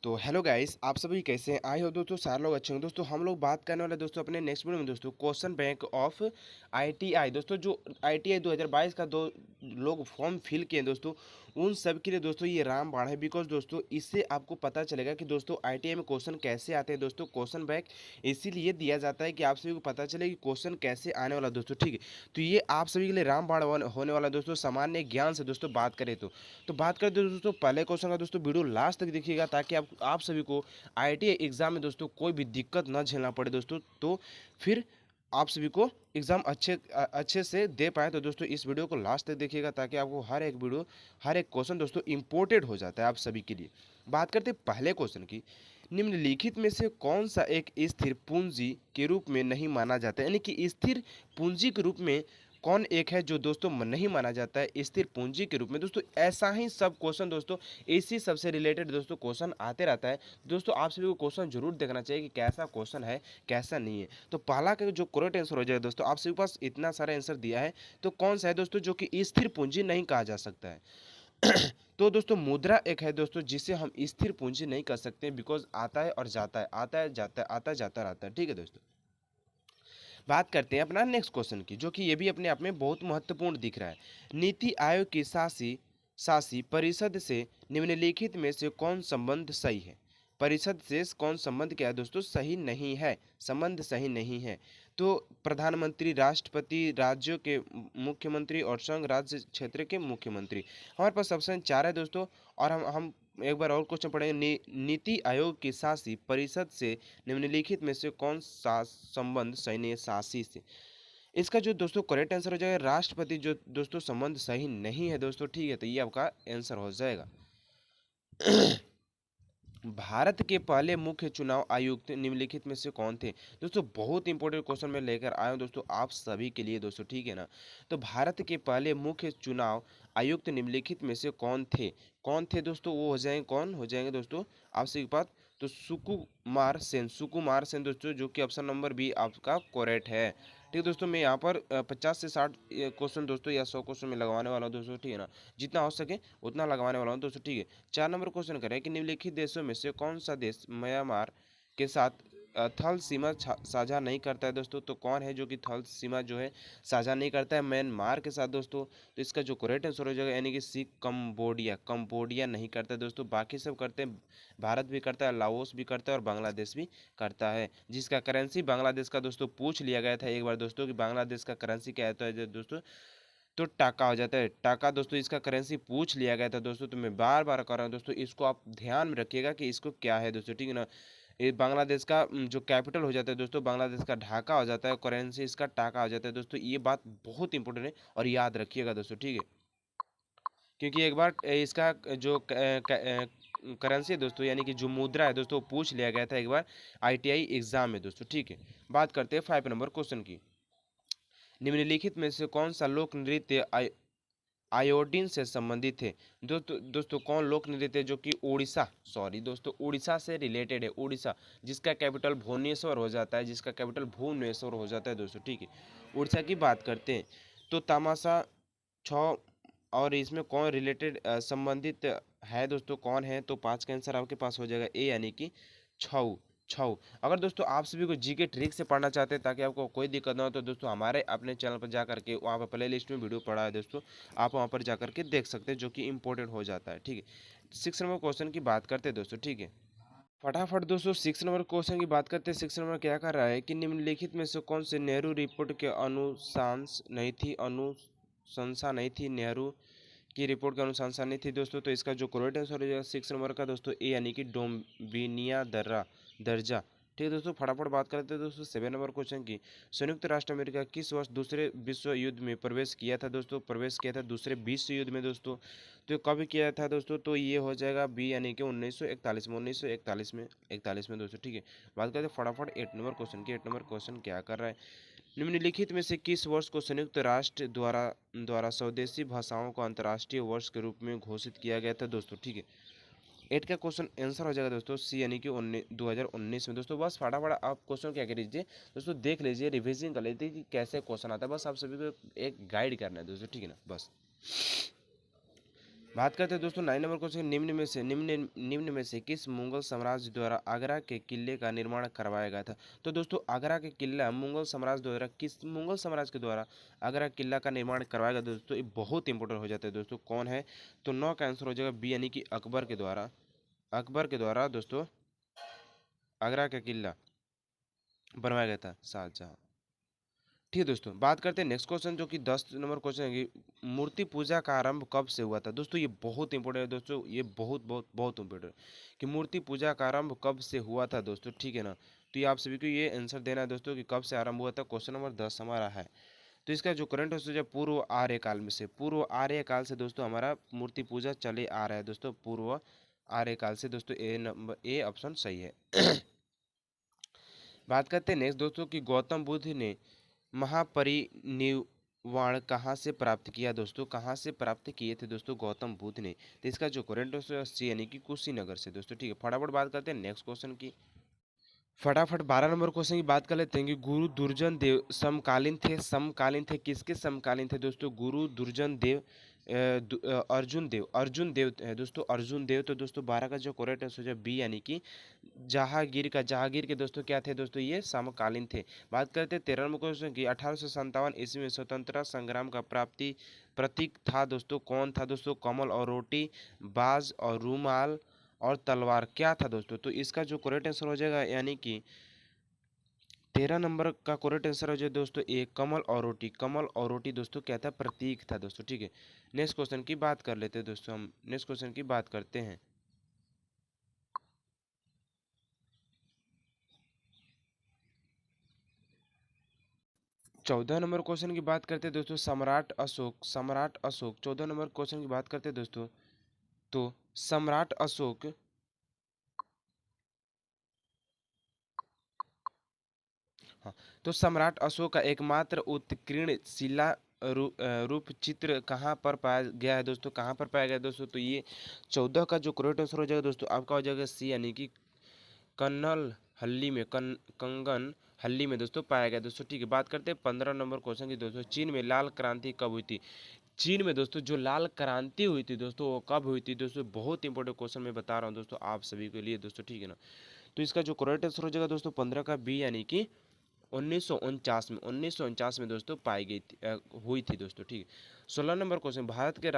तो hello guys, आप सभी कैसे हैं? आई हो दोस्तों, सारे लोग अच्छे होंगे। दोस्तों हम लोग बात करने वाले दोस्तों अपने नेक्स्ट वीडियो में दोस्तों क्वेश्चन बैंक ऑफ आईटीआई। दोस्तों जो आईटीआई 2022 का दो लोग फॉर्म फिल किए हैं दोस्तों, उन सब के लिए दोस्तों ये रामबाण है। बिकॉज दोस्तों इससे आपको पता चलेगा कि दोस्तों आईटीआई में क्वेश्चन कैसे आते हैं। दोस्तों क्वेश्चन बैंक इसीलिए दिया जाता है कि आप सभी को पता चले कि क्वेश्चन कैसे आने वाला दोस्तों, ठीक है। तो ये आप सभी के लिए रामबाण होने वाला दोस्तों। सामान्य ज्ञान से दोस्तों बात करें तो बात करते हैं दोस्तों पहले क्वेश्चन का। दोस्तों वीडियो लास्ट तक देखिएगा ताकि आप सभी को आईटीआई एग्जाम में दोस्तों कोई भी दिक्कत ना झेलना पड़े दोस्तों। तो फिर आप सभी को एग्जाम अच्छे से दे पाए। तो दोस्तों इस वीडियो को लास्ट तक देखिएगा ताकि आपको हर एक क्वेश्चन दोस्तों इंपोर्टेड हो जाता है आप सभी के लिए। बात करते हैं पहले क्वेश्चन की। निम्नलिखित में से कौन सा एक स्थिर पूंजी के रूप में नहीं माना जाता है, यानी कि स्थिर पूंजी के रूप में कौन एक है जो दोस्तों नहीं माना जाता है स्थिर पूंजी के रूप में। दोस्तों ऐसा ही सब क्वेश्चन दोस्तों इसी सबसे रिलेटेड दोस्तों क्वेश्चन आते रहता है। दोस्तों आप सभी को क्वेश्चन जरूर देखना चाहिए कि कैसा क्वेश्चन है कैसा नहीं है। तो पहला का जो करेक्ट आंसर हो जाएगा दोस्तों, आप सभी के पास इतना सारा आंसर दिया है तो कौन सा है दोस्तों जो कि स्थिर पूंजी नहीं कहा जा सकता है। तो दोस्तों मुद्रा एक है दोस्तों जिसे हम स्थिर पूंजी नहीं कर सकते, बिकॉज आता है और जाता है, आता है जाता है, आता जाता रहता है, ठीक है दोस्तों। बात करते हैं अपना नेक्स्ट क्वेश्चन की, जो कि ये भी अपने आप में बहुत महत्वपूर्ण दिख रहा है। नीति आयोग की शासी शासी परिषद से निम्नलिखित में से कौन संबंध सही है। परिषद से कौन संबंध क्या है दोस्तों सही नहीं है, संबंध सही नहीं है। तो प्रधानमंत्री, राष्ट्रपति, राज्यों के मुख्यमंत्री और संघ राज्य क्षेत्र के मुख्यमंत्री। हमारे पास ऑप्शन 4 है दोस्तों। और हम एक बार और क्वेश्चन पढ़ेंगे। नीति आयोग की शासी परिषद से निम्नलिखित में से कौन सा संबंध सही नहीं है शासी से। इसका जो दोस्तों करेक्ट आंसर हो जाएगा राष्ट्रपति, जो दोस्तों संबंध सही नहीं है दोस्तों, ठीक है। तो ये आपका आंसर हो जाएगा। भारत के पहले मुख्य चुनाव आयुक्त निम्नलिखित में से कौन थे। दोस्तों बहुत इंपॉर्टेंट क्वेश्चन मैं लेकर आया हूं दोस्तों आप सभी के लिए दोस्तों, ठीक है ना। तो भारत के पहले मुख्य चुनाव आयुक्त निम्नलिखित में से कौन थे दोस्तों, वो हो जाएंगे, कौन हो जाएंगे दोस्तों आपसे एक बात। तो सुकुमार सेन दोस्तों, जो कि ऑप्शन नंबर बी आपका करेक्ट है। ठीक है दोस्तों, मैं यहाँ पर 50 से 60 क्वेश्चन दोस्तों या 100 क्वेश्चन में लगवाने वाला हूँ दोस्तों, ठीक है ना। जितना हो सके उतना लगवाने वाला हूँ दोस्तों, ठीक है। 4 नंबर क्वेश्चन करें कि निम्नलिखित देशों में से कौन सा देश म्यांमार के साथ थल सीमा साझा नहीं करता है दोस्तों। तो कौन है जो कि थल सीमा जो है साझा नहीं करता है म्यांमार के साथ दोस्तों। तो इसका जो करेक्ट आंसर हो जाएगा यानी कि सी कंबोडिया नहीं करता है दोस्तों। बाकी सब करते हैं, भारत भी करता है, लाओस भी करता है और बांग्लादेश भी करता है। जिसका करेंसी बांग्लादेश का दोस्तों पूछ लिया गया था एक बार दोस्तों कि बांग्लादेश का करेंसी क्या है, तो दोस्तों तो टाका हो जाता है। टाका दोस्तों इसका करेंसी पूछ लिया गया था दोस्तों। तो मैं बार बार कर रहा हूँ दोस्तों, इसको आप ध्यान में रखिएगा कि इसको क्या है दोस्तों, ठीक है ना। ये बांग्लादेश का जो कैपिटल हो जाता है दोस्तों, बांग्लादेश का ढाका हो जाता है, करेंसी इसका टाका हो जाता है दोस्तों। ये बात बहुत इंपॉर्टेंट है और याद रखिएगा दोस्तों, ठीक है। क्योंकि एक बार इसका जो करेंसी है दोस्तों, यानी कि जो मुद्रा है दोस्तों, पूछ लिया गया था एक बार आईटीआई एग्जाम में दोस्तों, ठीक है। बात करते हैं 5 नंबर क्वेश्चन की। निम्नलिखित में से कौन सा लोक नृत्य आयोडीन से संबंधित है। दोस्तों कौन लोक नृत्य जो कि उड़ीसा से रिलेटेड है। उड़ीसा जिसका कैपिटल भुवनेश्वर हो जाता है, जिसका कैपिटल भुवनेश्वर हो जाता है दोस्तों, ठीक है। उड़ीसा की बात करते हैं तो तमाशा छ और इसमें कौन रिलेटेड संबंधित है दोस्तों, कौन है। तो 5 का आंसर आपके पास हो जाएगा ए, यानी कि छऊ छऊ। अगर दोस्तों आप सभी को जीके ट्रिक से पढ़ना चाहते हैं ताकि आपको कोई दिक्कत ना हो, तो दोस्तों हमारे अपने चैनल पर जा करके वहाँ पर प्ले लिस्ट में वीडियो पड़ा है दोस्तों, आप वहाँ पर जा करके देख सकते हैं, जो कि इंपॉर्टेंट हो जाता है, ठीक है। 6 नंबर क्वेश्चन की बात करते हैं दोस्तों, ठीक है। फटाफट दोस्तों 6 नंबर क्वेश्चन की बात करते हैं। 6 नंबर क्या कर रहा है कि निम्नलिखित में से कौन से नेहरू रिपोर्ट के अनुशंसा नहीं थी, नेहरू की रिपोर्ट के अनुशंसा नहीं थी दोस्तों। तो इसका जो करेक्ट आंसर हो जाएगा 6 नंबर का दोस्तों ए, यानी कि डोमिनिया दर्जा, ठीक है दोस्तों। फटाफट बात करते हैं दोस्तों 7 नंबर क्वेश्चन की। संयुक्त राष्ट्र अमेरिका किस वर्ष दूसरे विश्व युद्ध में प्रवेश किया था दोस्तों, प्रवेश किया था दूसरे विश्व युद्ध में दोस्तों। तो कब किया था दोस्तों, तो ये हो जाएगा बी, यानी कि 1941 में, 1941 में दोस्तों, ठीक है। बात करते हैं फटाफट 8 नंबर क्वेश्चन की। 8 नंबर क्वेश्चन क्या कर रहा है। निम्नलिखित में से किस वर्ष को संयुक्त राष्ट्र द्वारा स्वदेशी भाषाओं को अंतर्राष्ट्रीय वर्ष के रूप में घोषित किया गया था दोस्तों, ठीक है। 8 का क्वेश्चन आंसर हो जाएगा दोस्तों सी, यानी कि 2019 में दोस्तों। बस फटाफट आप क्वेश्चन क्या कर लीजिए दोस्तों, देख लीजिए, रिविजन कर लीजिए कि कैसे क्वेश्चन आता है। बस आप सभी को एक गाइड करना है दोस्तों, ठीक है ना। बस बात करते हैं दोस्तों 9 नंबर क्वेश्चन, निम्न में से किस मुगल साम्राज्य द्वारा आगरा के किले का निर्माण करवाया गया था। तो दोस्तों आगरा के किला मुगल साम्राज्य द्वारा किस मुगल साम्राज्य के द्वारा आगरा किला का निर्माण करवाया गया दोस्तों, ये बहुत इंपॉर्टेंट हो जाता है दोस्तों, कौन है। तो 9 का आंसर हो जाएगा बी, यानी कि अकबर के द्वारा दोस्तों आगरा का किला बनवाया गया था, शाहजहां। ठीक है दोस्तों, बात करते हैं नेक्स्ट क्वेश्चन जो कि 10 नंबर क्वेश्चन है कि मूर्ति पूजा का आरंभ कब से हुआ था। दोस्तों ये बहुत इंपॉर्टेंट है दोस्तों, ये बहुत बहुत बहुत इंपॉर्टेंट है कि मूर्ति पूजा का आरंभ कब से हुआ था दोस्तों, ठीक है ना। तो ये आप सभी को ये आंसर देना है दोस्तों कि कब से आरंभ हुआ था, क्वेश्चन नंबर 10 हमारा है। तो इसका जो करंट है जो पूर्व आर्य काल में से, पूर्व आर्य काल से दोस्तों हमारा मूर्ति पूजा चले आ रहा है दोस्तों, पूर्व आर्य काल से दोस्तों, ए ऑप्शन सही है। बात करते हैं नेक्स्ट दोस्तों कि गौतम बुद्ध ने महापरिनिर्वाण कहाँ से प्राप्त किया दोस्तों, कहाँ से प्राप्त किए थे दोस्तों गौतम बुद्ध ने। तो इसका जो करंट है सी, यानी कि कुशीनगर से दोस्तों, ठीक है। फटाफट बात करते हैं नेक्स्ट क्वेश्चन की। फटाफट 12 नंबर क्वेश्चन की बात कर लेते हैं कि गुरु दुर्जन देव समकालीन थे किसके समकालीन थे दोस्तों, गुरु दुर्जन देव अर्जुन देव है दोस्तों, अर्जुन देव। तो दोस्तों 12 का जो करेक्ट आंसर है बी, यानी कि जहांगीर के दोस्तों क्या थे दोस्तों, ये समकालीन थे। बात करते हैं 13 नंबर क्वेश्चन की 1857 ईस्वी में स्वतंत्रता संग्राम का प्राप्ति प्रतीक था दोस्तों, कौन था दोस्तों, कमल और रोटी, बाज और रूमाल और तलवार क्या था दोस्तों। तो इसका जो करेक्ट आंसर हो जाएगा, यानी कि 13 नंबर का करेक्ट आंसर हो जाए दोस्तों ए, कमल और रोटी दोस्तों क्या था, प्रतीक था दोस्तों, ठीक है। नेक्स्ट क्वेश्चन की बात कर लेते हैं दोस्तों, हम नेक्स्ट क्वेश्चन की बात करते हैं। 14 नंबर क्वेश्चन की बात करते हैं दोस्तों, सम्राट अशोक 14 नंबर क्वेश्चन की बात करते हैं दोस्तों। तो सम्राट अशोक, हाँ, तो सम्राट अशोक का एकमात्र उत्कीर्ण शिला रूप चित्र कहाँ पर पाया गया है दोस्तों, कहाँ पर पाया गया है दोस्तों। तो ये 14 का जो करेक्ट आंसर हो जाएगा दोस्तों आपका हो जाएगा सी, यानी कि कंगन हल्ली में दोस्तों पाया गया दोस्तों, ठीक है। बात करते हैं 15 नंबर क्वेश्चन की दोस्तों, चीन में लाल क्रांति कब हुई थी। चीन में दोस्तों जो लाल क्रांति हुई थी दोस्तों, वो कब हुई थी दोस्तों, बहुत इंपॉर्टेंट क्वेश्चन मैं बता रहा हूँ दोस्तों आप सभी के लिए दोस्तों, ठीक है ना। तो इसका जो करेक्ट आंसर हो जाएगा दोस्तों 15 का बी, यानी कि 1949 में दोस्तों पाई गई थी, हुई थी दोस्तों, ठीक है। 16 नंबर क्वेश्चन, भारत के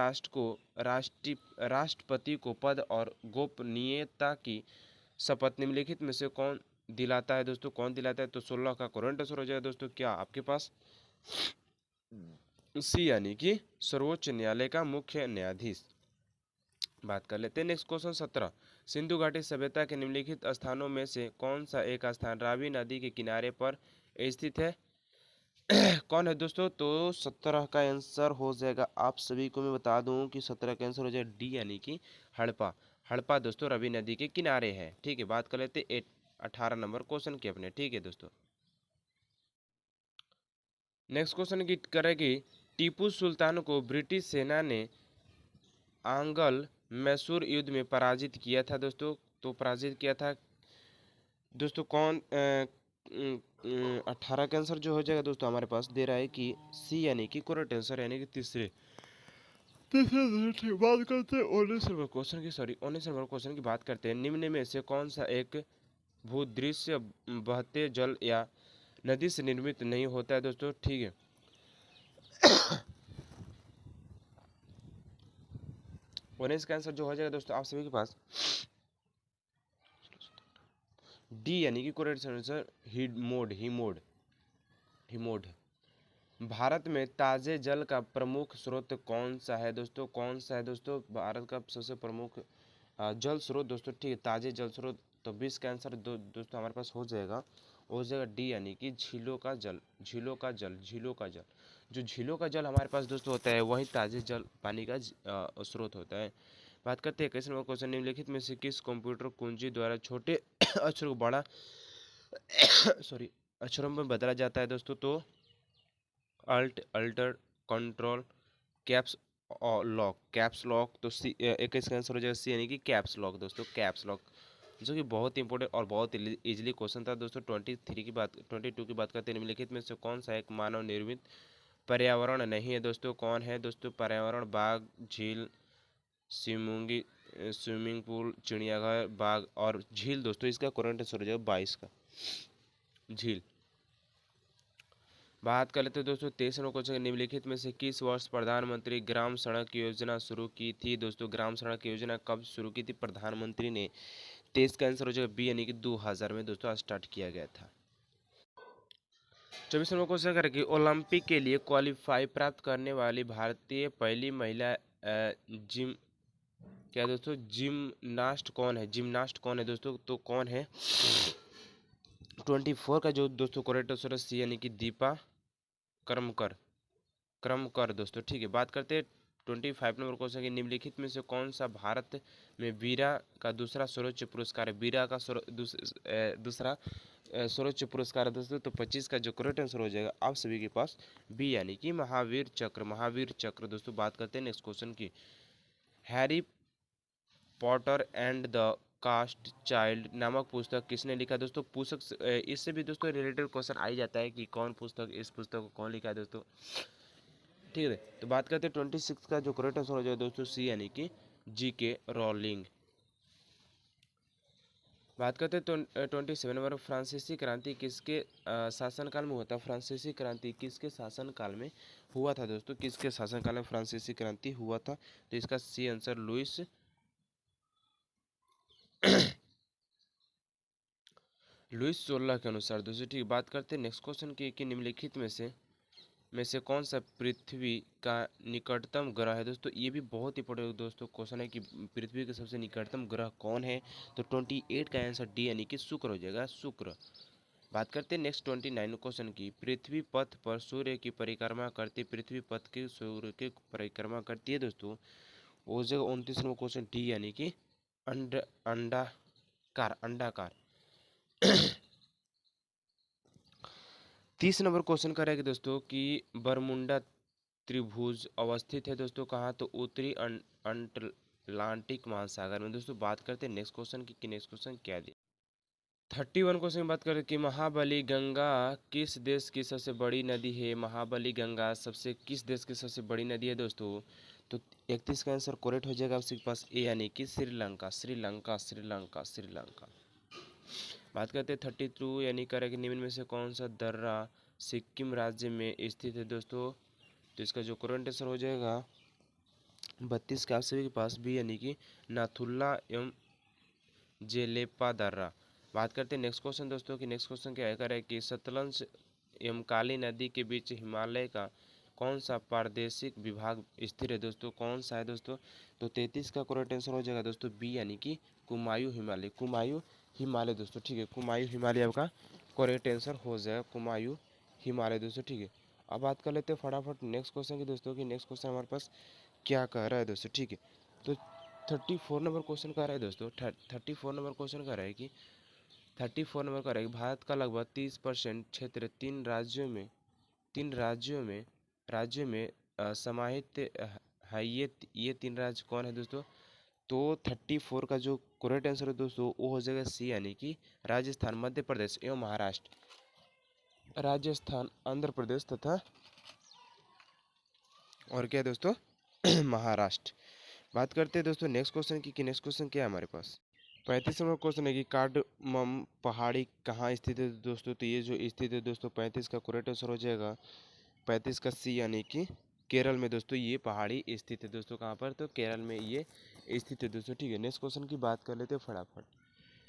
राष्ट्रपति को पद और गोपनीयता की शपथ निम्नलिखित में से कौन दिलाता है दोस्तों, कौन दिलाता है। तो 16 का करंट आंसर हो जाएगा दोस्तों क्या आपके पास सी, यानी कि सर्वोच्च न्यायालय का मुख्य न्यायाधीश। बात कर लेते हैं नेक्स्ट क्वेश्चन 17, सिंधु घाटी सभ्यता के निम्नलिखित स्थानों में से कौन सा एक स्थान रावी नदी के किनारे पर स्थित है। कौन है दोस्तों। तो 17 का आंसर हो जाएगा, आप सभी को मैं बता दूं कि 17 का आंसर हो जाएगा डी, यानी कि हड़प्पा। हड़प्पा दोस्तों रवि नदी के किनारे है, ठीक है। बात कर लेते 18 नंबर क्वेश्चन की अपने, ठीक है दोस्तों। नेक्स्ट क्वेश्चन की करेगी, टीपू सुल्तान को ब्रिटिश सेना ने आंगल मैसूर युद्ध में पराजित किया था दोस्तों। तो पराजित किया था दोस्तों कौन, 18 का आंसर जो हो जाएगा दोस्तों हमारे पास दे रहा है कि सी, यानी कि करेक्ट आंसर, यानी कि तीसरे तीसरे बात करते हैं 19 नंबर क्वेश्चन की, सॉरी 19 नंबर क्वेश्चन की बात करते हैं, निम्न में से कौन सा एक भूदृश्य बहते जल या नदी से निर्मित नहीं होता है दोस्तों, ठीक है। 19 का आंसर जो हो जाएगा दोस्तों आप सभी के पास डी, यानी कि करेक्ट आंसर हिमोड। भारत में ताजे जल का प्रमुख स्रोत कौन सा है दोस्तों, कौन सा है दोस्तों भारत का सबसे प्रमुख जल स्रोत दोस्तों, ठीक है, ताजे जल स्रोत। तो 20 का आंसर दोस्तों हमारे पास हो जाएगा डी, यानी कि झीलों का जल। जो झीलों का जल हमारे पास दोस्तों होता है वही ताजे जल पानी का स्रोत होता है। बात करते हैं 21 नंबर क्वेश्चन, निम्नलिखित में से किस कंप्यूटर कुंजी द्वारा छोटे अक्षर को बड़ा सॉरी अक्षरों में बदला जाता है दोस्तों। तो अल्ट, अल्टर, कंट्रोल, कैप्स और कैप्स लॉक। तो सी, 21 का आंसर हो जाएगा सी, यानी कि कैप्स लॉक दोस्तों, कैप्स लॉक, जो कि बहुत इंपॉर्टेंट और बहुत इजीली क्वेश्चन था दोस्तों। 22 की बात करते हैं, निम्नलिखित में से कौन सा एक मानव निर्मित पर्यावरण नहीं है दोस्तों, कौन है दोस्तों पर्यावरण, बाग, झील, सिमुंगी, स्विमिंग पूल, चिड़ियाघर, बाग और झील दोस्तों इसका करंट आंसर हो जाएगा 22 का, झील। बात कर लेते हैं दोस्तों 23 नंबर क्वेश्चन, निम्नलिखित में से किस वर्ष प्रधानमंत्री ग्राम सड़क योजना शुरू की थी दोस्तों? ग्राम सड़क योजना कब शुरू की थी प्रधानमंत्री ने? 23 का आंसर हो जाएगा बी यानी कि 2000 में दोस्तों स्टार्ट किया गया था। 24 नंबर क्वेश्चन करेंगे, ओलंपिक के लिए क्वालिफाई प्राप्त करने वाली भारतीय पहली महिला जिम क्या दोस्तों जिमनास्ट कौन है? जिमनास्ट कौन है दोस्तों? तो कौन है? 24 का जो दोस्तों करेक्ट आंसर है सी यानी कि दीपा कर्मकर, क्रमकर दोस्तों, ठीक है। बात करते हैं 25 नंबर क्वेश्चन की, निम्नलिखित में से कौन सा भारत में वीरा का दूसरा सर्वोच्च पुरस्कार है? वीरा का दूसरा सर्वोच्च पुरस्कार है दोस्तों। तो 25 का जो करेक्ट आंसर हो जाएगा आप सभी के पास बी यानी कि महावीर चक्र, महावीर चक्र दोस्तों। बात करते हैं नेक्स्ट क्वेश्चन की, Harry Potter and the cursed child नामक पुस्तक किसने लिखा दोस्तों? पुस्तक इससे भी दोस्तों रिलेटेड क्वेश्चन आ ही जाता है कि कौन पुस्तक, इस पुस्तक को कौन लिखा है दोस्तों, ठीक है। तो बात करते हैं 26 का जो करेक्ट आंसर हो जाएगा दोस्तों सी यानी कि जी के रॉलिंग। बात करते हैं 27 नंबर, फ्रांसीसी क्रांति किसके शासनकाल में हुआ था? फ्रांसीसी क्रांति किसके शासनकाल में हुआ था दोस्तों? किसके शासनकाल में फ्रांसीसी क्रांति हुआ था? तो इसका सी आंसर लुइस लुइस 16 के अनुसार दोस्तों, ठीक। बात करते हैं नेक्स्ट क्वेश्चन की कि निम्नलिखित में से कौन सा पृथ्वी का निकटतम ग्रह है दोस्तों? ये भी बहुत इंपॉर्टेंट दोस्तों क्वेश्चन है कि पृथ्वी के सबसे निकटतम ग्रह कौन है? तो 28 का आंसर डी यानी कि शुक्र हो जाएगा, शुक्र। बात करते हैं नेक्स्ट 29 क्वेश्चन की, पृथ्वी पथ पर सूर्य की परिक्रमा करती, पृथ्वी पथ की सूर्य की परिक्रमा करती है दोस्तों, वो जगह 29 नंबर क्वेश्चन डी यानी कि अंडाकार, अंडाकार। 30 नंबर क्वेश्चन करेंगे दोस्तों कि बरमुंडा त्रिभुज अवस्थित है दोस्तों कहाँ? तो उत्तरी अटलांटिक महासागर में दोस्तों। बात करते हैं नेक्स्ट क्वेश्चन की, नेक्स्ट क्वेश्चन क्या दिया? 31 क्वेश्चन की बात करें कि महाबली गंगा किस देश की सबसे बड़ी नदी है? महाबली गंगा सबसे किस देश की सबसे बड़ी नदी है दोस्तों? तो 31 का आंसर करेक्ट हो जाएगा आपके पास ए यानी कि श्रीलंका, श्रीलंका, श्रीलंका, श्रीलंका। बात करते हैं 32 यानी करें कि निम्न में से कौन सा दर्रा सिक्किम राज्य में स्थित है दोस्तों? तो इसका जो करंट आंसर हो जाएगा 32 का आप सभी के पास बी यानी कि नाथुल्ला एवं जेलेपा दर्रा। बात करते हैं नेक्स्ट क्वेश्चन दोस्तों कि नेक्स्ट क्वेश्चन क्या है कि सतलज एवं काली नदी के बीच हिमालय का कौन सा प्रादेशिक विभाग स्थिर है दोस्तों? कौन सा है दोस्तों? तो 33 का करेक्ट आंसर हो जाएगा दोस्तों बी यानी कि कुमायूं हिमालय, कुमायूं हिमालय दोस्तों, ठीक है। कुमायूं हिमालय आपका करेक्ट आंसर हो जाएगा, कुमायूं हिमालय दोस्तों, ठीक है। अब बात कर लेते हैं फटाफट नेक्स्ट क्वेश्चन की दोस्तों कि नेक्स्ट क्वेश्चन हमारे पास क्या कह रहा है दोस्तों, ठीक है। तो 34 नंबर क्वेश्चन कह रहा है दोस्तों, 34 नंबर क्वेश्चन कह रहा है कि 34 नंबर कह रहा है कि भारत का लगभग 30% क्षेत्र तीन राज्यों में समाहित है। ये तीन राज्य कौन है दोस्तों? तो 34 का जो करेक्ट आंसर है दोस्तों वो हो जाएगा सी यानी कि राजस्थान, मध्य प्रदेश एवं महाराष्ट्र, राजस्थान, आंध्र प्रदेश तथा और क्या दोस्तों महाराष्ट्र। बात करते हैं दोस्तों नेक्स्ट क्वेश्चन की कि नेक्स्ट क्वेश्चन क्या है हमारे पास? 35 नंबर क्वेश्चन है कि कार्डमम पहाड़ी कहाँ स्थित है दोस्तों? तो ये जो स्थित है दोस्तों 35 का करेक्ट आंसर हो जाएगा 35 का सी यानी कि केरल में दोस्तों ये पहाड़ी स्थित है दोस्तों। कहाँ पर? तो केरल में ये स्थित है दोस्तों, ठीक है। नेक्स्ट क्वेश्चन की बात कर लेते हैं फटाफट।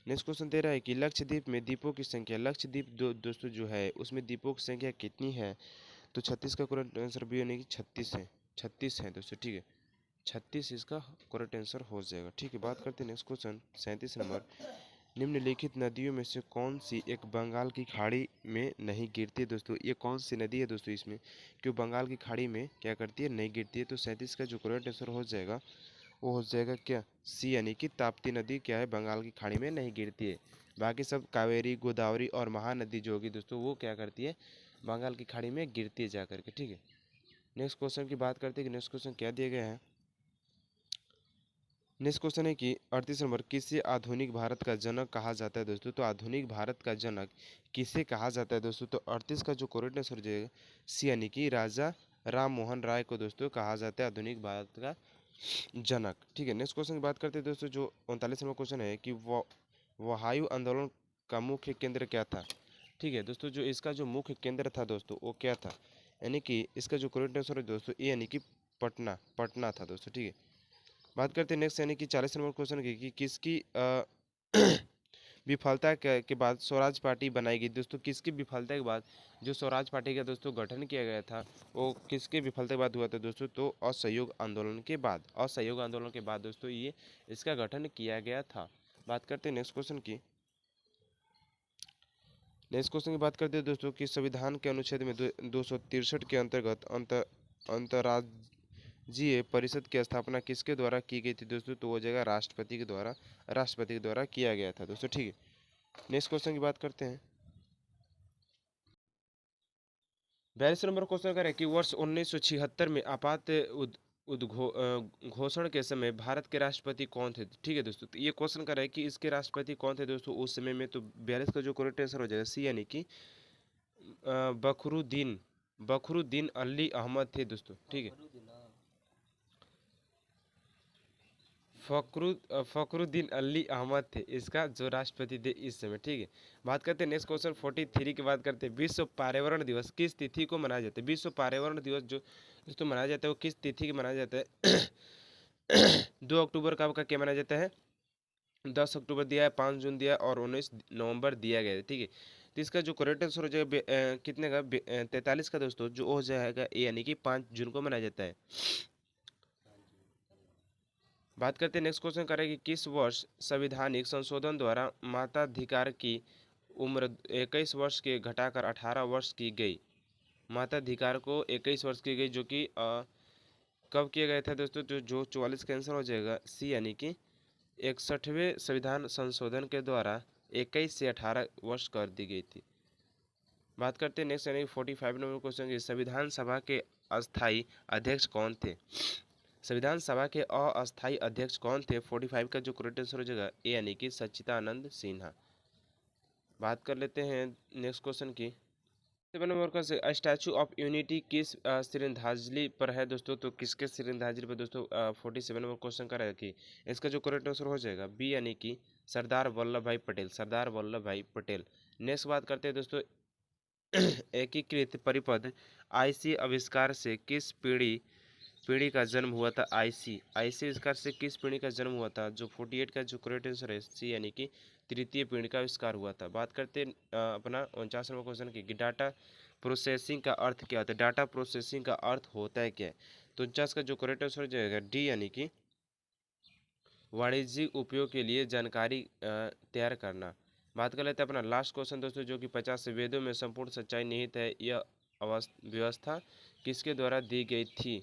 नेक्स्ट क्वेश्चन दे रहा है कि लक्षद्वीप में द्वीपों की संख्या, लक्षद्वीप दोस्तों जो है उसमें द्वीपों की संख्या कितनी है? तो 36 का करेक्ट आंसर भी यानी कि 36 है, 36 है दोस्तों, ठीक है। 36 इसका करेक्ट आंसर हो जाएगा, ठीक है। बात करते हैं नेक्स्ट क्वेश्चन 37 नंबर, निम्नलिखित नदियों में से कौन सी एक बंगाल की खाड़ी में नहीं गिरती है दोस्तों? ये कौन सी नदी है दोस्तों इसमें क्यों बंगाल की खाड़ी में क्या करती है, नहीं गिरती है? तो 37 का जो करेक्ट आंसर हो जाएगा वो हो जाएगा क्या, सी यानी कि ताप्ती नदी क्या है बंगाल की खाड़ी में नहीं गिरती है। बाकी सब कावेरी, गोदावरी और महानदी जो होगी दोस्तों वो क्या करती है, बंगाल की खाड़ी में गिरती है जा करके, ठीक है। नेक्स्ट क्वेश्चन की बात करते हैं कि नेक्स्ट क्वेश्चन क्या दिया गया है। नेक्स्ट क्वेश्चन है कि 38 नंबर, किसे आधुनिक भारत का जनक कहा जाता है दोस्तों? तो आधुनिक भारत का जनक किसे कहा जाता है दोस्तों? तो 38 का जो करेक्ट आंसर हो जाएगा सी यानी कि राजा राम मोहन राय को दोस्तों कहा जाता है आधुनिक भारत का जनक। ठीक है, नेक्स्ट क्वेश्चन की बात करते हैं दोस्तों, जो 39वां क्वेश्चन है कि वहायु आंदोलन का मुख्य केंद्र क्या था। ठीक है दोस्तों, जो इसका जो मुख्य केंद्र था दोस्तों वो क्या था, यानी कि इसका जो करेक्ट आंसर है दोस्तों ए यानी कि पटना, पटना था दोस्तों। ठीक है, बात करते हैं नेक्स्ट यानी कि 40 नंबर क्वेश्चन की कि किसकी विफलता के बाद स्वराज पार्टी बनाई गई। दोस्तों किसकी विफलता के बाद जो स्वराज पार्टी का दोस्तों गठन किया गया था वो किसके विफलता के बाद हुआ था दोस्तों, तो असहयोग आंदोलन के बाद, असहयोग आंदोलन के बाद दोस्तों ये इसका गठन किया गया था। बात करते हैं नेक्स्ट क्वेश्चन की। नेक्स्ट क्वेश्चन की बात करते हैं दोस्तों कि संविधान के अनुच्छेद में 263 के अंतर्गत अंतर्राज्यीय परिषद की स्थापना किसके द्वारा की गई थी दोस्तों, तो वो जगह राष्ट्रपति के द्वारा किया गया था दोस्तों। ठीक है, नेक्स्ट क्वेश्चन की बात करते हैं। 42 नंबर क्वेश्चन करें कि वर्ष 1976 में आपात घोषण के समय भारत के राष्ट्रपति कौन थे। ठीक है दोस्तों, तो ये क्वेश्चन कर रहा है कि इसके राष्ट्रपति कौन थे दोस्तों उस समय में, तो 42 का जो करेक्ट आंसर हो जाएगा सी यानी कि बखरुद्दीन बखरुद्दीन अली अहमद थे दोस्तों। ठीक है, फखरुद्दीन अली अहमद थे इसका जो राष्ट्रपति थे इस समय। ठीक है, बात करते हैं नेक्स्ट क्वेश्चन 43 की बात करते हैं। विश्व पर्यावरण दिवस किस तिथि को मनाया जाता है। विश्व पर्यावरण दिवस जो दोस्तों मनाया जाता है वो किस तिथि को मनाया जाता है 2 अक्टूबर का क्या मनाया जाता है, 10 अक्टूबर दिया है, 5 जून दिया है और 19 नवंबर दिया गया है। ठीक है, तो इसका जो करेक्ट आंसर हो जाएगा कितने का 43 का दोस्तों, जो हो जाएगा ए यानी कि 5 जून को मनाया जाता है। बात करते हैं नेक्स्ट क्वेश्चन करें कि किस वर्ष संवैधानिक संशोधन द्वारा माताधिकार की उम्र 21 वर्ष के घटाकर 18 वर्ष की गई। माताधिकार को 21 वर्ष की गई, जो कि कब किया गया था दोस्तों, जो 44 का आंसर हो जाएगा सी यानी कि 61वें संविधान संशोधन के द्वारा 21 से 18 वर्ष कर दी गई थी। बात करते हैं नेक्स्ट यानी 45 नंबर क्वेश्चन की संविधान सभा के अस्थायी अध्यक्ष कौन थे। संविधान सभा के अस्थायी अध्यक्ष कौन थे। 45 का जो करेक्ट आंसर हो जाएगा ए यानी कि सच्चिदानंद सिन्हा। बात कर लेते हैं नेक्स्ट क्वेश्चन की। 7 number question statue of unity किस श्रद्धांजलि पर है दोस्तों, तो किसके श्रद्धांजलि पर दोस्तों 47 नंबर क्वेश्चन का है कि इसका जो करेक्ट आंसर हो जाएगा बी यानी कि सरदार वल्लभ भाई पटेल, सरदार वल्लभ भाई पटेल। नेक्स्ट बात करते हैं दोस्तों एकीकृत परिपथ आईसी आविष्कार से किस पीढ़ी का जन्म हुआ था। आईसी आईसी आविष्कार से किस पीढ़ी का जन्म हुआ था, जो 48 का जो करेक्ट आंसर है सी यानी कि तृतीय पीढ़ी का आविष्कार हुआ था। बात करते हैं अपना 49 नंबर क्वेश्चन की डाटा प्रोसेसिंग का अर्थ क्या होता है। डाटा प्रोसेसिंग का अर्थ होता है क्या है, तो 49 का जो करेक्ट आंसर हो जाएगा डी यानी कि वाणिज्यिक उपयोग के लिए जानकारी तैयार करना। बात कर लेते हैं अपना लास्ट क्वेश्चन दोस्तों, जो कि 50 वेदों में संपूर्ण सच्चाई निहित है, यह व्यवस्था किसके द्वारा दी गई थी।